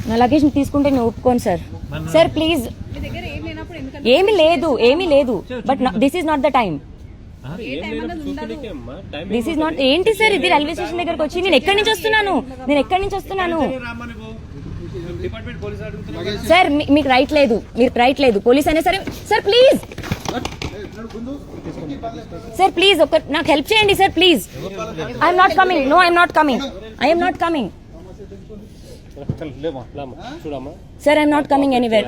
నా లగేజ్ తీసుకుంటే నేను ఒప్పుకోను సార్. సార్ ప్లీజ్, ఏమీ లేదు but this is not the time. This is not. ఏంటి సార్ ఇది? రైల్వే స్టేషన్ దగ్గరకు వచ్చి నేను ఎక్కడి నుంచి వస్తున్నాను సార్. మీకు రైట్ లేదు పోలీస్ అయినా సరే. సార్ ప్లీజ్ నాకు హెల్ప్ చేయండి sir please. I'm not coming. No I'm not coming. Sir, I'm not coming anywhere.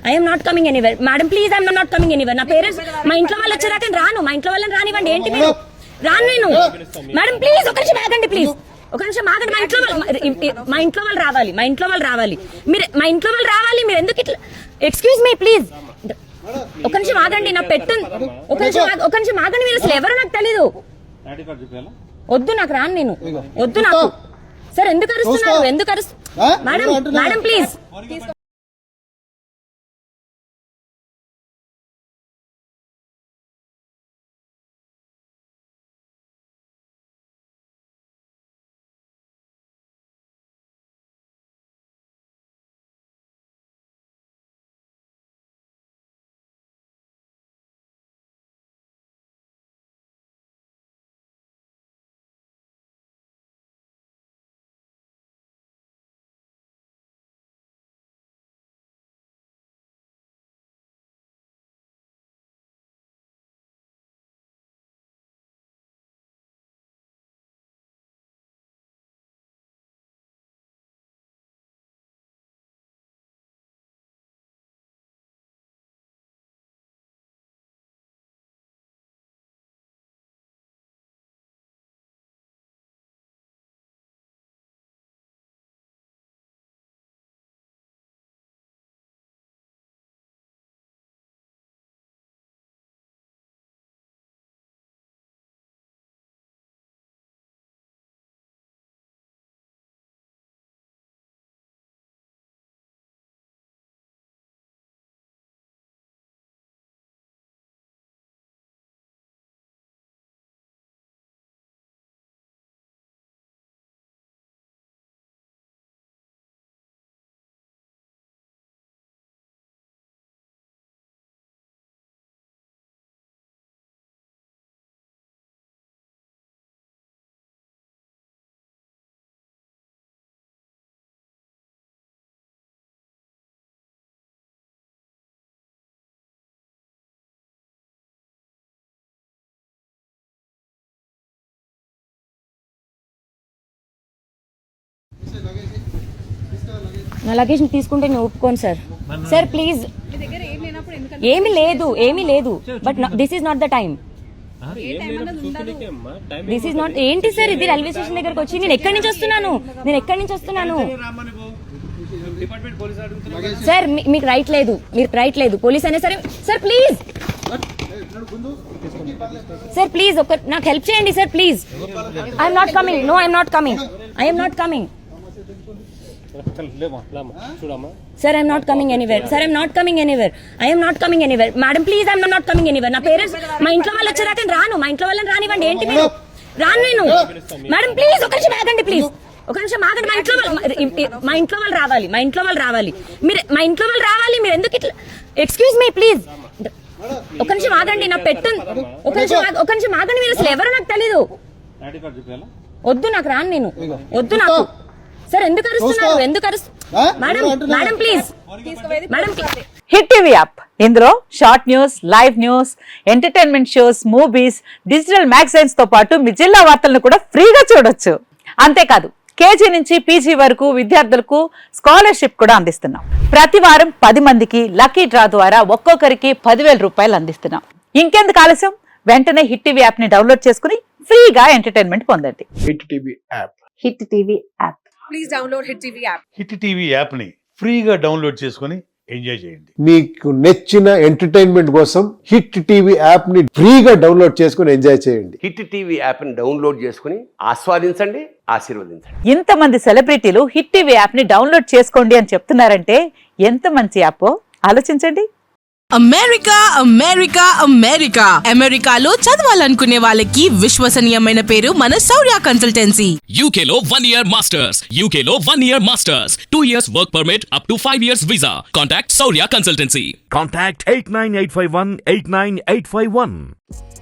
I am not coming anywhere. Madam, please, I'm not coming anywhere. నా parents మా ఇంట్లో వాళ్ళు వచ్చేదాకా రాను. మా ఇంట్లో వాళ్ళని రానివ్వండి. ఏంటి మీరు? రాను నేను. మేడం ప్లీజ్ ఒక నిమిషం ఆగండి ప్లీజ్. మా ఇంట్లో వాళ్ళు రావాలి. మీరు ఎందుకు ఇట్లా? Excuse me please. ఒక నిమిషం ఆగండి. నా పెట్టు. ఒక నిమిషం ఆగండి. మీరు అసలు ఎవరో నాకు తెలీదు. వద్దు, నాకు రాను నేను. వద్దు నాకు. సార్ ఎందుకు అరుస్తున్నారు? Madam please. నా లగేజ్ తీసుకుంటే నేను ఒప్పుకోను సార్. Sir please. ఏమీ లేదు but this is not the time. This is not. ఏంటి సార్ ఇది? రైల్వే స్టేషన్ దగ్గరకు వచ్చి నేను ఎక్కడి నుంచి వస్తున్నాను సార్. మీకు రైట్ లేదు పోలీస్ అయినా సరే. Sir please. సార్ ప్లీజ్ నాకు హెల్ప్ చేయండి sir please. I'm not coming. No I'm not coming. Sir, I'm not coming anywhere. I am not coming anywhere. Madam, please, I'm not coming anywhere. నా parents మా ఇంట్లో వాళ్ళు వచ్చేదాకా రాను. మా ఇంట్లో వాళ్ళని రానివ్వండి. ఏంటి మీరు? రాను నేను. మేడం ప్లీజ్ ఒక నిమిషం ఆగండి ప్లీజ్. మా ఇంట్లో వాళ్ళు రావాలి. మీరు మా ఇంట్లో వాళ్ళు రావాలి. మీరు ఎందుకు ఇట్లా? Excuse me please. ఒక నిమిషం ఆగండి. నా పెట్టు. ఒక నిమిషం ఆగండి. మీరు అసలు ఎవరో నాకు తెలీదు. వద్దు, నాకు రాను నేను. వద్దు నాకు. సార్ ఎందుకు అరుస్తున్నారు? Madam please. Hit TV app, ఇందులో short news, live news, entertainment shows, movies, digital magazines తో పాటు మీ జిల్లా వార్తలను కూడా ఫ్రీగా చూడొచ్చు. అంతేకాదు కేజీ నుంచి పీజీ వరకు విద్యార్థులకు స్కాలర్షిప్ కూడా అందిస్తున్నాం. ప్రతి వారం 10 మందికి లక్కీ డ్రా ద్వారా ఒక్కొక్కరికి 10,000 రూపాయలు అందిస్తున్నాం. ఇంకెందుకు ఆలస్యం? వెంటనే హిట్ టీవీ యాప్ ని డౌన్లోడ్ చేసుకుని ఫ్రీగా ఎంటర్టైన్మెంట్ పొందండి. Hit TV app. Hit TV app. Please download hit TV app. Hit TV app ని ఫ్రీగా డౌన్లోడ్ చేసుకుని ఎంజాయ్ చేయండి. మీకు నచ్చిన ఎంటర్టైన్మెంట్ కోసం హిట్ టీవీ యాప్ ని ఫ్రీగా డౌన్లోడ్ చేసుకుని ఎంజాయ్ చేయండి. హిట్ టీవీ యాప్ ని డౌన్లోడ్ చేసుకుని ఆస్వాదించండి, ఆశీర్వదించండి. ఇంతమంది సెలబ్రిటీలు హిట్ టీవీ యాప్ ని డౌన్లోడ్ చేసుకోండి అని చెప్తున్నారంటే ఎంత మంచి యాప్ ఆలోచించండి. అమెరికా అమెరికా అమెరికా అమెరికాలో చదవాలనుకునే వాళ్ళకి విశ్వసనీయమైన పేరు మన శౌర్య consultancy. UK Law 1 Year Masters. UK Law 1 Year Masters. 2 years work permit up to 5 years visa. Contact Saurya Consultancy. Contact 89851 89851.